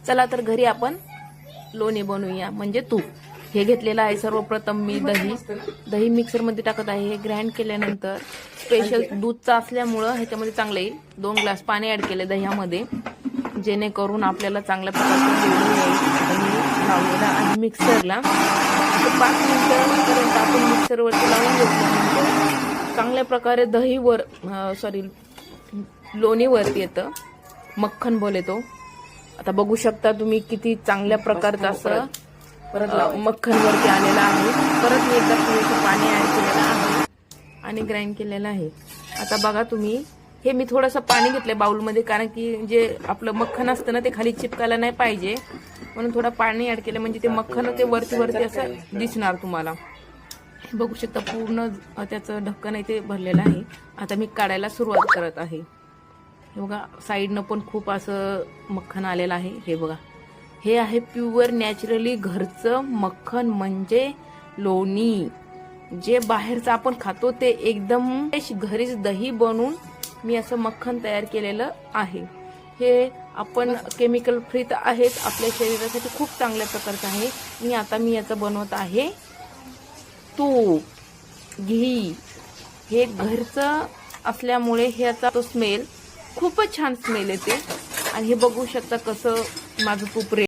चला तर घरी आपण लोणी बनवूया, म्हणजे तूप. हे घेतलेलं आहे. सर्वप्रथम मी दही मिक्सरमध्ये टाकत आहे. हे ग्राइंड केल्यानंतर स्पेशल दूधचा असल्यामुळं ह्याच्यामध्ये चांगलं येईल. 2 ग्लास पाणी ऍड केले दह्यामध्ये, जेणेकरून आपल्याला चांगल्या प्रकारचं दही लावलेलं आहे मिक्सरला. 5 मिनिटांपर्यंत आपण मिक्सरवरती लावून घेतल्यानंतर चांगल्या प्रकारे लोणी वरती येतं, मक्खन बोलतो. आता बघू शकता तुम्ही किती चांगल्या प्रकारचं असं मक्खन वरती आलेलं आहे. परत मी एकदा थोडंसं पाणी ऍड केलेलं आहे आणि ग्राइंड केलेलं आहे. आता बघा तुम्ही, हे मी थोडंसं पाणी घेतलंय बाउलमध्ये, कारण की जे आपलं मक्खन असतं ना ते खाली चिपकायला नाही पाहिजे, म्हणून थोडं पाणी ऍड केलं, म्हणजे ते मक्खन ते वरती असं दिसणार तुम्हाला. हे बघू शकता पूर्ण त्याचं ढक्कन आहे ते भरलेलं आहे. आता मी काढायला सुरुवात करत आहे. हे बघा साईडनं पण खूप असं मक्खन आलेलं आहे. हे बघा, हे आहे प्युअर नॅचरली घरचं मक्खन, म्हणजे लोणी. जे बाहेरचं आपण खातो ते एकदम घरीच दही बनवून मी असं मक्खन तयार केलेलं आहे. हे आपण केमिकल फ्री तर आहेच, आपल्या शरीरासाठी खूप चांगल्या प्रकारचं आहे. आता मी याचं बनवत आहे तूप, घी. हे घरचं असल्यामुळे ह्याचा तो स्मेल खूपच छान स्मेल येते. आणि हे बघू शकता कसं माझं तूप